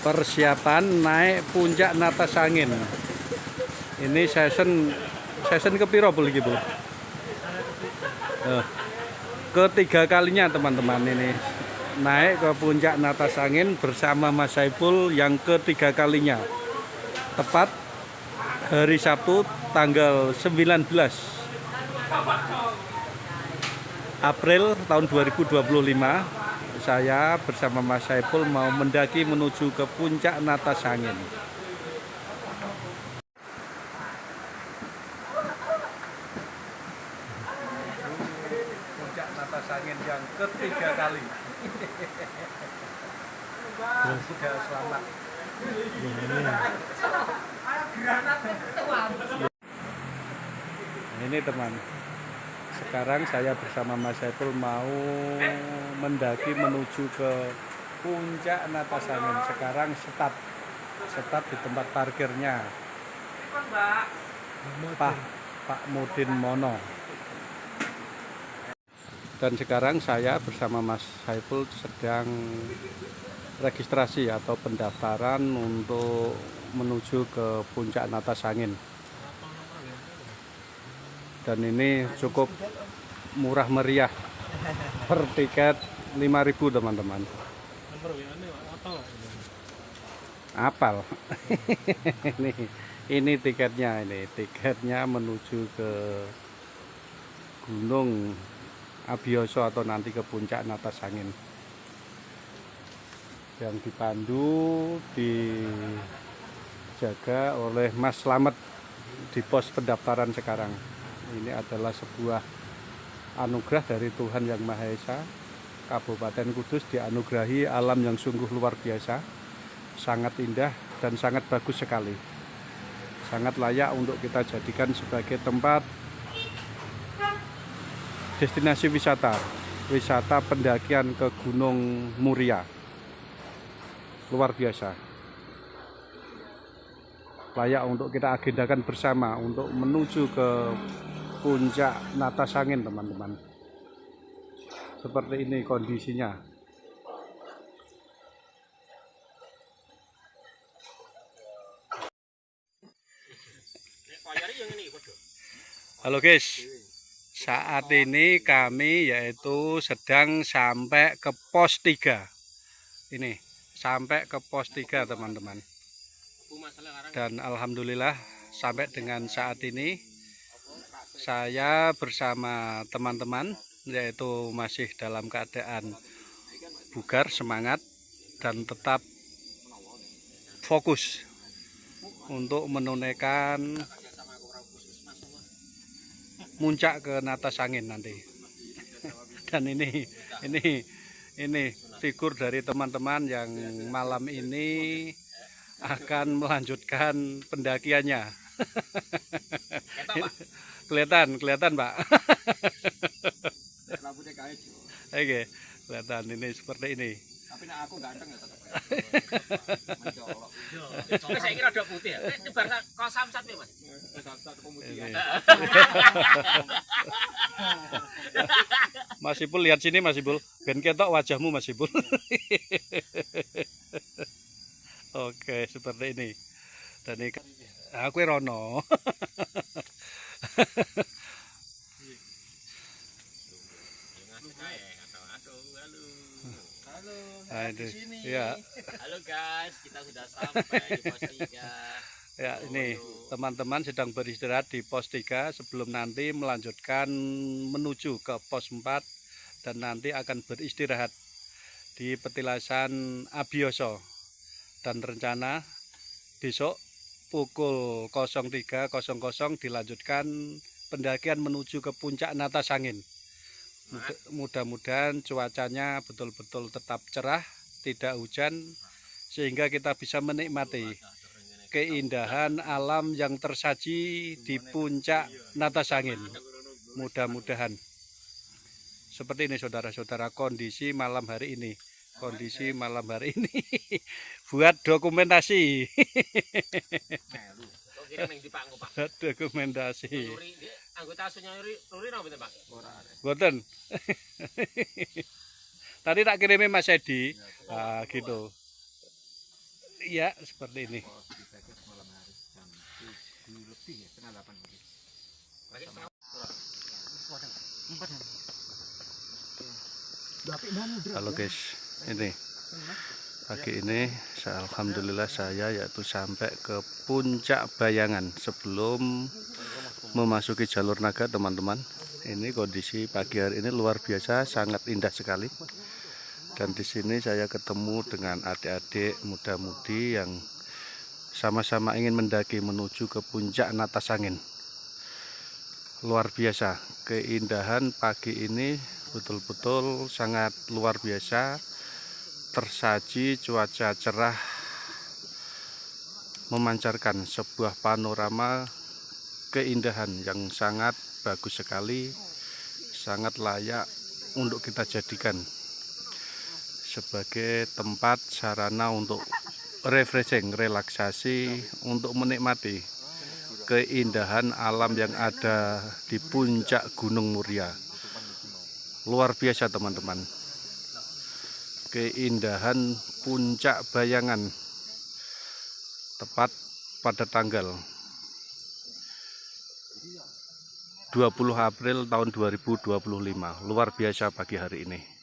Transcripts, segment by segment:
persiapan naik puncak Natas Angin. Ini season kepiro Bu iki, Bu? Ketiga kalinya teman-teman ini naik ke puncak Natas Angin bersama Mas Saiful yang ketiga kalinya. Tepat hari Sabtu tanggal 19 April tahun 2025, saya bersama Mas Saiful mau mendaki menuju ke puncak Natas Angin. Puncak Natas Angin yang ketiga kali. Sudah selamat. Ini teman, sekarang saya bersama Mas Saiful mau mendaki menuju ke puncak Natas Angin. Sekarang start di tempat parkirnya Pak Mudin Mono. Dan sekarang saya bersama Mas Saiful sedang registrasi atau pendaftaran untuk menuju ke puncak Natas Angin. Dan ini cukup murah meriah, per tiket 5.000 teman-teman. Apal. ini tiketnya menuju ke Gunung Abiyosho atau nanti ke puncak Natas Angin. Yang dipandu, dijaga oleh Mas Slamet di pos pendaftaran sekarang. Ini adalah sebuah anugerah dari Tuhan Yang Maha Esa. Kabupaten Kudus dianugerahi alam yang sungguh luar biasa, sangat indah dan sangat bagus sekali. Sangat layak untuk kita jadikan sebagai tempat destinasi wisata pendakian ke Gunung Muria. Luar biasa. Layak untuk kita agendakan bersama untuk menuju ke puncak Natas Angin, teman-teman. Seperti ini kondisinya. Halo guys, saat ini kami yaitu sedang sampai ke pos 3. Ini sampai ke pos 3 teman-teman. Dan alhamdulillah sampai dengan saat ini saya bersama teman-teman yaitu masih dalam keadaan bugar, semangat dan tetap fokus untuk menunaikan muncak ke Natas Angin nanti. Dan ini figur dari teman-teman yang malam ini akan melanjutkan pendakiannya. Kelihatan Pak. Oke, kelihatan ini seperti ini. Tapi aku ganteng ya tetap. Mencolok. Saya kira ada putih ya. Ini bar kau samsat ya Mas. Samsat kemudian. Mas Ipul lihat sini Mas Ipul. Ben ketok wajahmu Mas Ipul. Oke, seperti ini. Dan ini aku Rono. Halo, sini. Ya. Halo guys, kita sudah sampai di pos 3. Ya, ini teman-teman sedang beristirahat di pos 3 sebelum nanti melanjutkan menuju ke pos 4 dan nanti akan beristirahat di petilasan Abiyosho. Dan rencana besok pukul 03.00 dilanjutkan pendakian menuju ke puncak Natas Angin. Mudah-mudahan cuacanya betul-betul tetap cerah, tidak hujan, sehingga kita bisa menikmati keindahan alam yang tersaji di puncak Natas Angin. Mudah-mudahan. Seperti ini saudara-saudara kondisi malam hari ini. Buat dokumentasi. Buat dokumentasi. Anggota asuhnya Luri napa Pak? Boten. Tadi tak kirimin Mas Edi. Nah, gitu. Ya, seperti ini. Malam hari jam 7 lebih ya, setengah 8 mungkin. Halo guys, ini pagi ini alhamdulillah saya yaitu sampai ke puncak Bayangan sebelum memasuki jalur naga teman-teman. Ini kondisi pagi hari ini luar biasa, sangat indah sekali. Dan di sini saya ketemu dengan adik-adik muda-mudi yang sama-sama ingin mendaki menuju ke puncak Natas Angin. Luar biasa, keindahan pagi ini betul-betul sangat luar biasa. Tersaji cuaca cerah memancarkan sebuah panorama keindahan yang sangat bagus sekali, sangat layak untuk kita jadikan sebagai tempat sarana untuk refreshing, relaksasi, untuk menikmati keindahan alam yang ada di puncak Gunung Muria. Luar biasa teman-teman, keindahan puncak Bayangan tepat pada tanggal 20 April tahun 2025. Luar biasa pagi hari ini.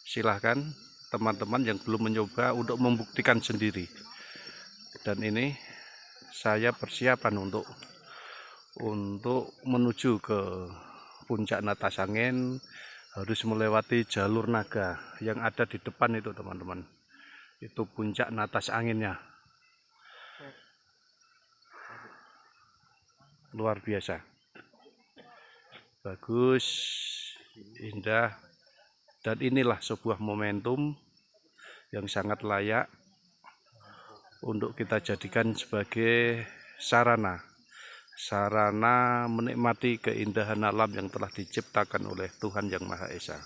Silahkan teman-teman yang belum mencoba untuk membuktikan sendiri. Dan ini saya persiapan untuk menuju ke puncak Natas Angin, harus melewati jalur naga yang ada di depan itu teman-teman. Itu puncak Natas Anginnya. Luar biasa. Bagus, indah, dan inilah sebuah momentum yang sangat layak untuk kita jadikan sebagai sarana menikmati keindahan alam yang telah diciptakan oleh Tuhan Yang Maha Esa.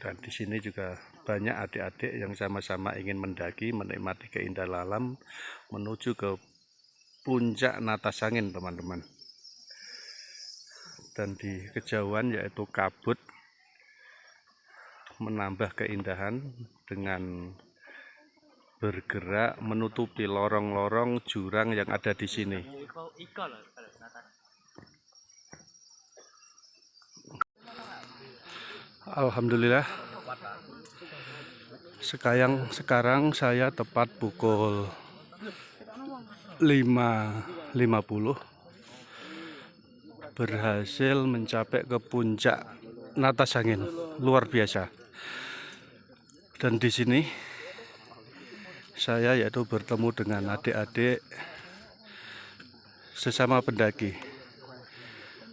Dan di sini juga banyak adik-adik yang sama-sama ingin mendaki, menikmati keindahan alam, menuju ke puncak Natas Angin teman-teman. Dan di kejauhan yaitu kabut menambah keindahan dengan bergerak menutupi lorong-lorong jurang yang ada di sini. Alhamdulillah, sekarang saya tepat pukul 5.50 berhasil mencapai ke puncak Natas Angin. Luar biasa. Dan di sini saya yaitu bertemu dengan adik-adik sesama pendaki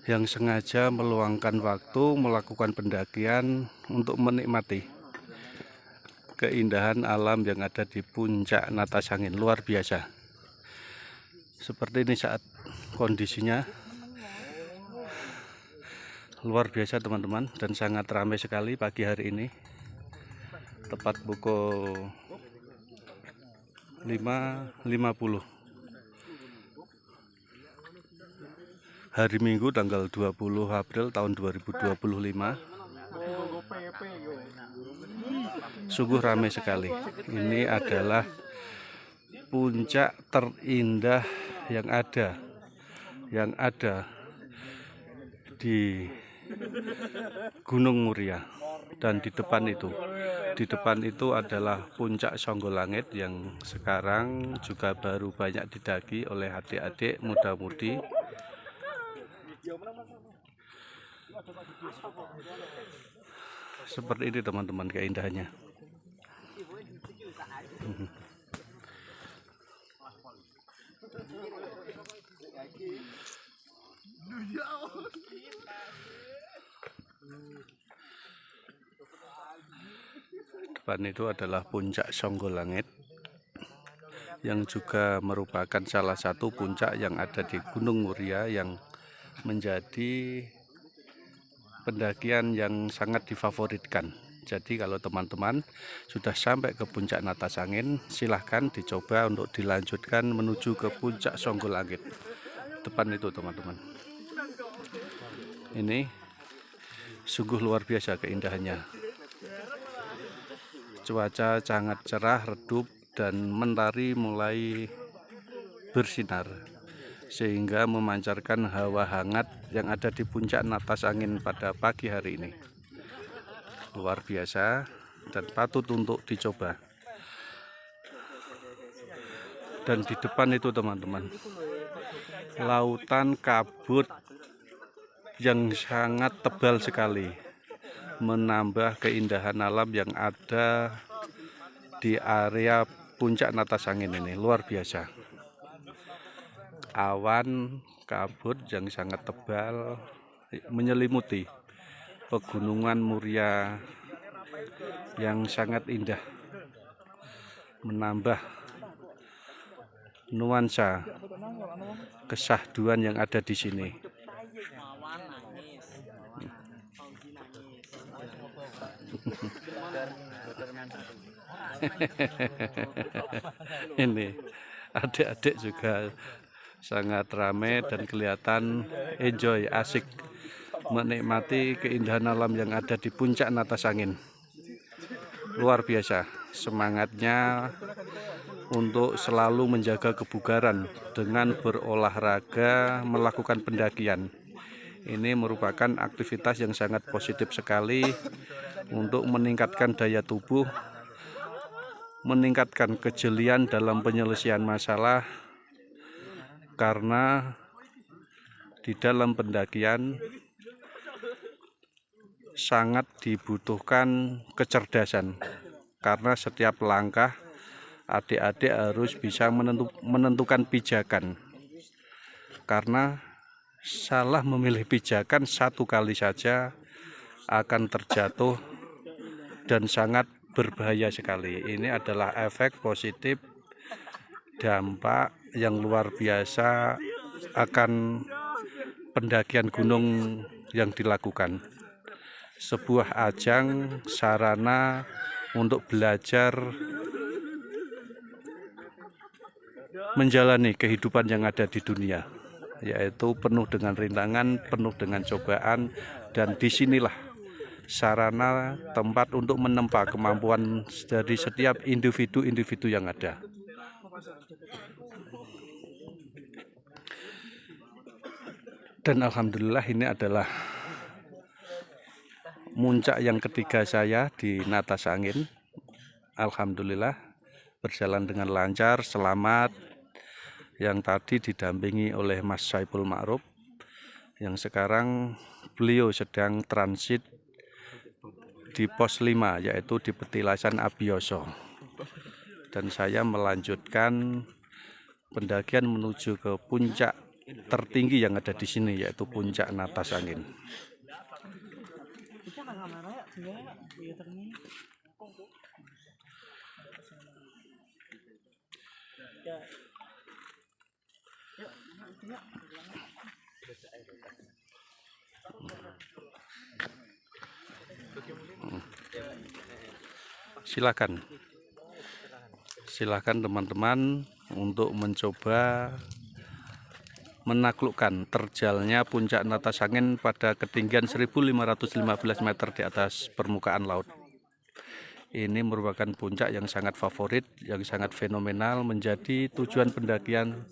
yang sengaja meluangkan waktu melakukan pendakian untuk menikmati keindahan alam yang ada di puncak Natas Angin. Luar biasa. Seperti ini saat kondisinya. Luar biasa teman-teman, dan sangat ramai sekali pagi hari ini. Tepat pukul 5.50 hari Minggu tanggal 20 April tahun 2025. Sungguh ramai sekali. Ini adalah puncak terindah yang ada di Gunung Muria. Dan di depan itu adalah puncak Songgolangit yang sekarang juga baru banyak didaki oleh adik-adik muda-mudi. Seperti ini teman-teman keindahannya. Depan itu adalah puncak Songgolangit yang juga merupakan salah satu puncak yang ada di Gunung Muria yang menjadi pendakian yang sangat difavoritkan. Jadi kalau teman-teman sudah sampai ke puncak Natas Angin, silahkan dicoba untuk dilanjutkan menuju ke puncak Songgolangit. Depan itu teman-teman. Ini Sungguh luar biasa keindahannya. Cuaca sangat cerah, redup, dan mentari mulai bersinar sehingga memancarkan hawa hangat yang ada di puncak Natas Angin pada pagi hari ini. Luar biasa dan patut untuk dicoba. Dan di depan itu teman-teman, lautan kabut yang sangat tebal sekali, menambah keindahan alam yang ada di area puncak Natas Angin ini. Luar biasa. Awan kabut yang sangat tebal menyelimuti pegunungan Muria yang sangat indah, menambah nuansa kesahduan yang ada di sini. Ini adik-adik juga sangat ramai dan kelihatan enjoy, asik menikmati keindahan alam yang ada di puncak Natas Angin. Luar biasa semangatnya untuk selalu menjaga kebugaran dengan berolahraga, melakukan pendakian. Ini merupakan aktivitas yang sangat positif sekali untuk meningkatkan daya tubuh, meningkatkan kejelian dalam penyelesaian masalah, karena di dalam pendakian sangat dibutuhkan kecerdasan, karena setiap langkah adik-adik harus bisa menentukan pijakan, karena salah memilih pijakan satu kali saja akan terjatuh dan sangat berbahaya sekali. Ini adalah efek positif, dampak yang luar biasa akan pendakian gunung yang dilakukan. Sebuah ajang sarana untuk belajar menjalani kehidupan yang ada di dunia, yaitu penuh dengan rintangan, penuh dengan cobaan, dan disinilah sarana tempat untuk menempa kemampuan dari setiap individu-individu yang ada. Dan alhamdulillah ini adalah muncak yang ketiga saya di Natas Angin. Alhamdulillah berjalan dengan lancar, selamat. Yang tadi didampingi oleh Mas Saiful Ma'ruf, yang sekarang beliau sedang transit di pos 5, yaitu di Petilasan Abioso. Dan saya melanjutkan pendakian menuju ke puncak tertinggi yang ada di sini, yaitu puncak Natas Angin. Silakan teman-teman untuk mencoba menaklukkan terjalnya puncak Natas Angin pada ketinggian 1515 meter di atas permukaan laut. Ini merupakan puncak yang sangat favorit, yang sangat fenomenal, menjadi tujuan pendakian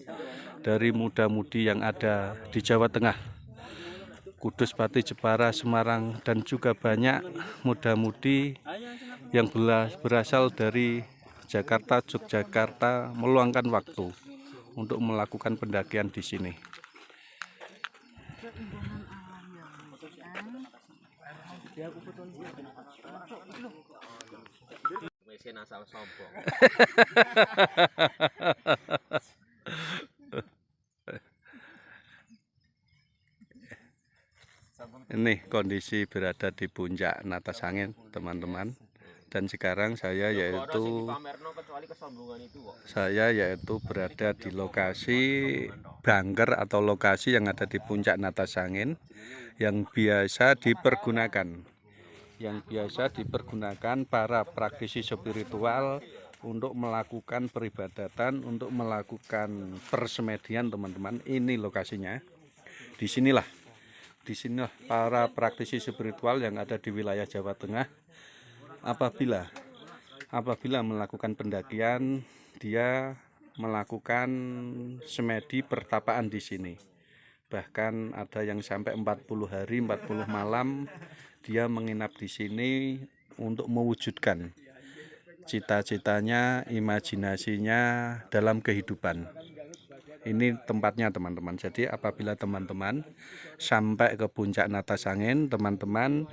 dari muda-mudi yang ada di Jawa Tengah, Kudus, Pati, Jepara, Semarang, dan juga banyak muda-mudi yang berasal dari Jakarta, Yogyakarta, meluangkan waktu untuk melakukan pendakian di sini. Mesin asal sombong. Ini kondisi berada di puncak Natas Angin, teman-teman. Dan sekarang saya yaitu berada di lokasi bunker atau lokasi yang ada di puncak Natas Angin yang biasa dipergunakan para praktisi spiritual untuk melakukan peribadatan, untuk melakukan persemedian, teman-teman. Ini lokasinya. Disinilah di sini para praktisi spiritual yang ada di wilayah Jawa Tengah apabila melakukan pendakian, dia melakukan semedi pertapaan di sini. Bahkan ada yang sampai 40 hari, 40 malam dia menginap di sini untuk mewujudkan cita-citanya, imajinasinya dalam kehidupan. Ini tempatnya teman-teman. Jadi apabila teman-teman sampai ke puncak Natasangin, teman-teman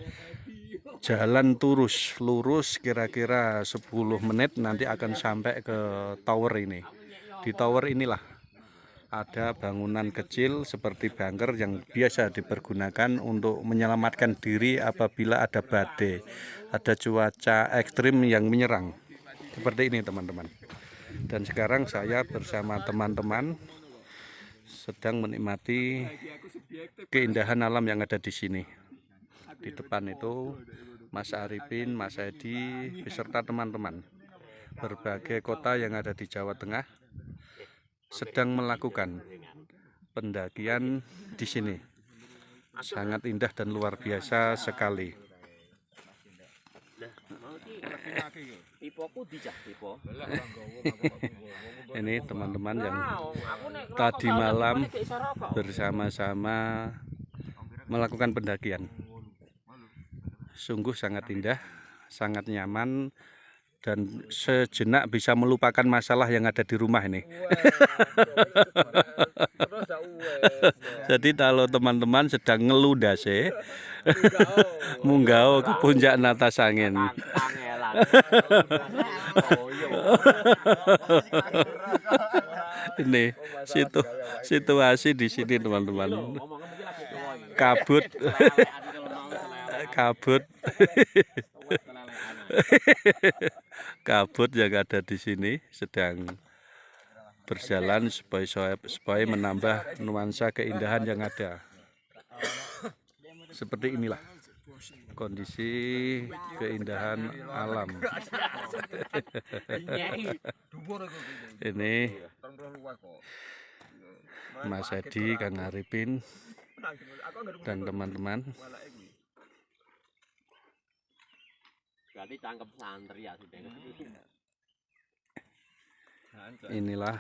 jalan lurus kira-kira 10 menit nanti akan sampai ke tower ini. Di tower inilah ada bangunan kecil seperti bunker yang biasa dipergunakan untuk menyelamatkan diri apabila ada badai, ada cuaca ekstrim yang menyerang. Seperti ini teman-teman. Dan sekarang saya bersama teman-teman sedang menikmati keindahan alam yang ada di sini. Di depan itu Mas Arifin, Mas Edi beserta teman-teman berbagai kota yang ada di Jawa Tengah sedang melakukan pendakian di sini. Sangat indah dan luar biasa sekali. Ini teman-teman yang tadi malam bersama-sama melakukan pendakian. Sungguh sangat indah, sangat nyaman, dan sejenak bisa melupakan masalah yang ada di rumah ini. Jadi kalau teman-teman sedang ngeludase, munggah ke puncak Natasangin. Ini situasi di sini teman-teman. Kabut. Kabut yang ada di sini sedang berjalan supaya menambah nuansa keindahan yang ada. Seperti inilah kondisi keindahan alam. Ini Mas Edi, Kang Arifin, dan teman-teman. Inilah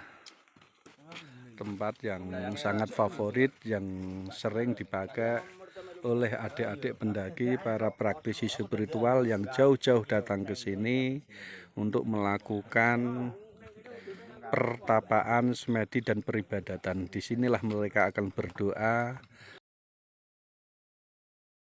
tempat yang sangat favorit, yang sering dipakai oleh adik-adik pendaki, para praktisi spiritual yang jauh-jauh datang ke sini untuk melakukan pertapaan, semedi, dan peribadatan. Disinilah mereka akan berdoa,